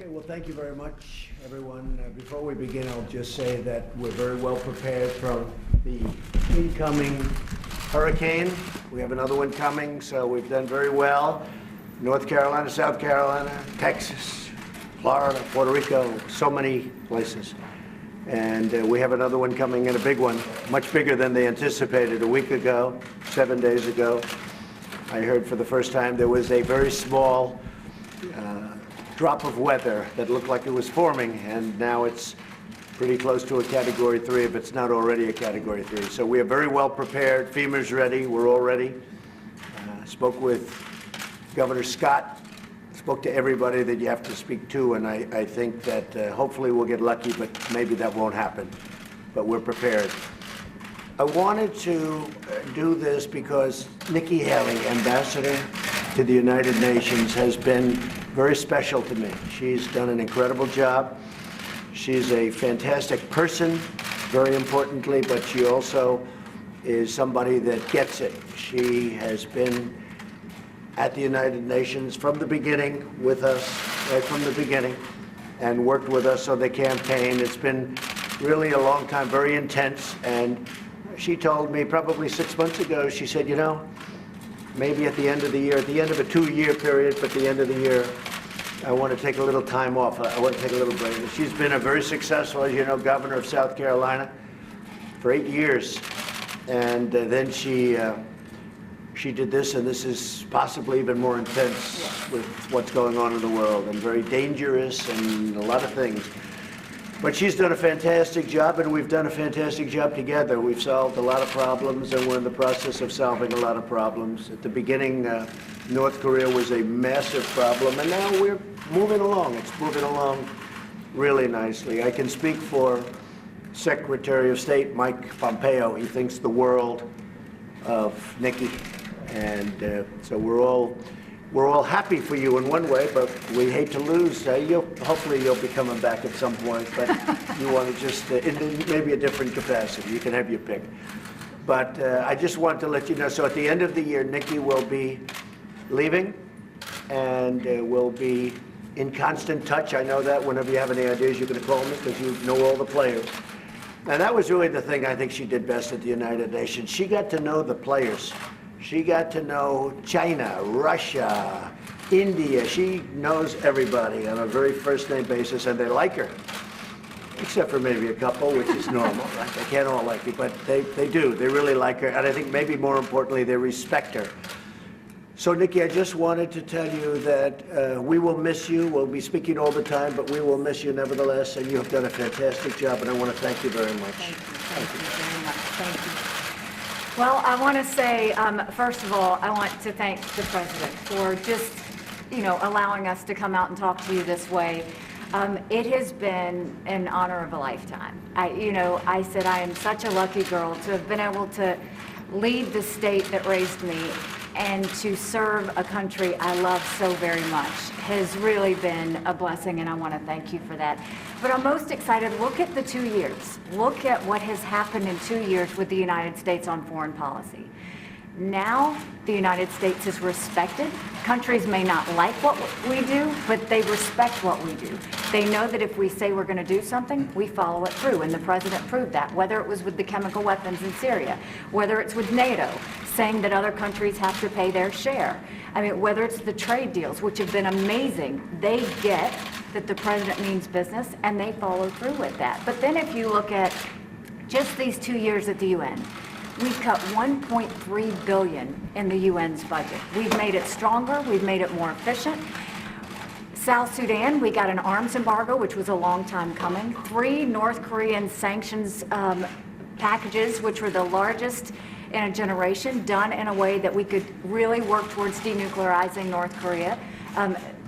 Okay, well, thank you very much, everyone. Before we begin, I'll just say that we're very well prepared from the incoming hurricane. We have another one coming, so we've done very well. North Carolina, South Carolina, Texas, Florida, Puerto Rico, so many places. And we have another one coming in, a big one, much bigger than they anticipated a week ago, 7 days ago. I heard for the first time there was a very small drop of weather that looked like it was forming, and now it's pretty close to a Category 3, if it's not already a Category 3. So we are very well prepared. FEMA's ready. We're all ready. Spoke with Governor Scott. Spoke to everybody that you have to speak to, and I think that hopefully we'll get lucky, but maybe that won't happen. But we're prepared. I wanted to do this because Nikki Haley, Ambassador to the United Nations, has been very special to me. She's done an incredible job. She's a fantastic person, very importantly, but she also is somebody that gets it. She has been at the United Nations from the beginning with us, right from the beginning, and worked with us on the campaign. It's been really a long time, very intense, and she told me probably 6 months ago, she said, you know, maybe at the end of the year, at the end of a 2-year period, but at the end of the year, I want to take a little time off. I want to take a little break. She's been a very successful, as you know, governor of South Carolina for 8 years. And then she did this, and this is possibly even more intense with what's going on in the world, and very dangerous and a lot of things. But she's done a fantastic job, and we've done a fantastic job together. We've solved a lot of problems, and we're in the process of solving a lot of problems. At the beginning, North Korea was a massive problem, and now we're moving along. It's moving along really nicely. I can speak for Secretary of State Mike Pompeo. He thinks the world of Nikki, and so we're all happy for you in one way, but we hate to lose. Hopefully you'll be coming back at some point, but you want to just, in maybe a different capacity. You can have your pick. But I just want to let you know, so at the end of the year, Nikki will be leaving, and we'll be in constant touch. I know that whenever you have any ideas, you're going to call me because you know all the players. And that was really the thing I think she did best at the United Nations. She got to know the players. She got to know China, Russia, India. She knows everybody on a very first-name basis, and they like her, except for maybe a couple, which is normal. Right? They can't all like you, but they do. They really like her, and I think maybe more importantly, they respect her. So, Nikki, I just wanted to tell you that we will miss you. We'll be speaking all the time, but we will miss you nevertheless, and you have done a fantastic job, and I want to thank you very much. Thank you very much. Thank you. Well, I want to say, first of all, I want to thank the President for just, allowing us to come out and talk to you this way. It has been an honor of a lifetime. I said I am such a lucky girl to have been able to lead the state that raised me and to serve a country I love so very much has really been a blessing, and I want to thank you for that. But I'm most excited. Look at the 2 years. Look at what has happened in 2 years with the United States on foreign policy. Now the United States is respected. Countries may not like what we do, but they respect what we do. They know that if we say we're going to do something, we follow it through, and the President proved that, whether it was with the chemical weapons in Syria, whether it's with NATO, saying that other countries have to pay their share. I mean, whether it's the trade deals, which have been amazing, they get that the President means business, and they follow through with that. But then if you look at just these 2 years at the UN, we've cut $1.3 billion in the UN's budget. We've made it stronger. We've made it more efficient. South Sudan, we got an arms embargo, which was a long time coming. 3 North Korean sanctions packages, which were the largest in a generation, done in a way that we could really work towards denuclearizing North Korea.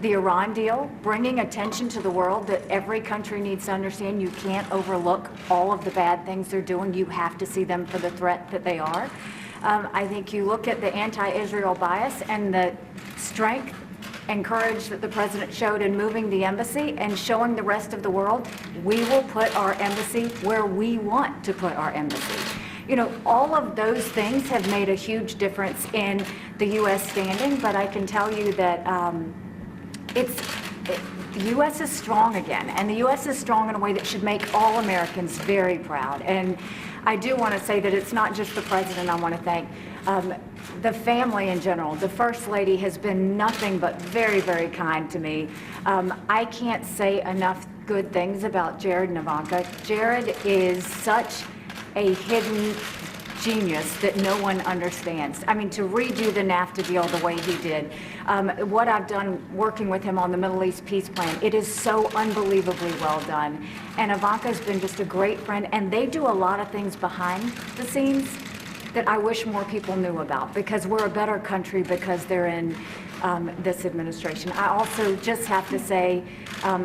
The Iran deal, bringing attention to the world that every country needs to understand you can't overlook all of the bad things they're doing. You have to see them for the threat that they are. I think you look at the anti-Israel bias and the strength and courage that the President showed in moving the embassy and showing the rest of the world, we will put our embassy where we want to put our embassy. All of those things have made a huge difference in the U.S. standing, but I can tell you that U.S. is strong again, and the U.S. is strong in a way that should make all Americans very proud. And I do want to say that it's not just the president I want to thank. The family in general. The First Lady has been nothing but very, very kind to me. I can't say enough good things about Jared and Ivanka. Jared is such a hidden genius that no one understands. I mean, to redo the NAFTA deal the way he did, what I've done working with him on the Middle East peace plan, it is so unbelievably well done. And Ivanka's been just a great friend, and they do a lot of things behind the scenes that I wish more people knew about, because we're a better country because they're in this administration. I also just have to say,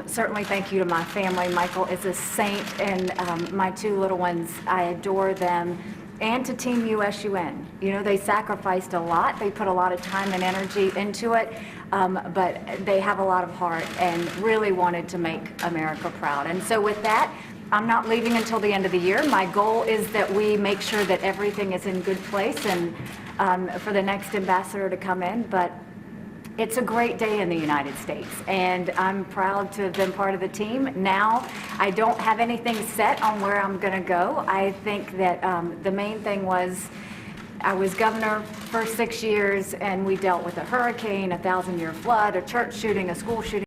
certainly thank you to my family. Michael is a saint, and my two little ones, I adore them. And to Team USUN. You know, they sacrificed a lot. They put a lot of time and energy into it, but they have a lot of heart and really wanted to make America proud. And so with that, I'm not leaving until the end of the year. My goal is that we make sure that everything is in good place and for the next ambassador to come in. But it's a great day in the United States, and I'm proud to have been part of the team. Now, I don't have anything set on where I'm going to go. I think that the main thing was I was governor for 6 years, and we dealt with a hurricane, a 1,000-year flood, a church shooting, a school shooting.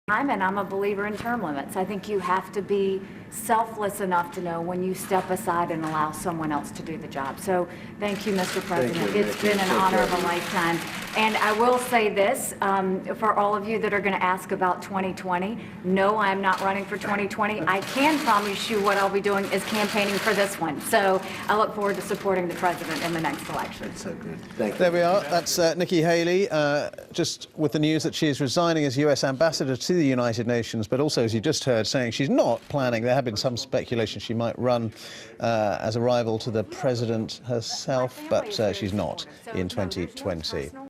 And I'm a believer in term limits. I think you have to be selfless enough to know when you step aside and allow someone else to do the job. So thank you, Mr. President. It's been an honor of a lifetime. And I will say this, for all of you that are going to ask about 2020, no, I'm not running for 2020. I can promise you what I'll be doing is campaigning for this one. So I look forward to supporting the president in the next election. So good. Thank you. There we are. That's Nikki Haley, just with the news that she is resigning as US Ambassador to the United Nations, but also, as you just heard, saying she's not planning. There have been some speculation she might run as a rival to the president herself, but she's not in 2020.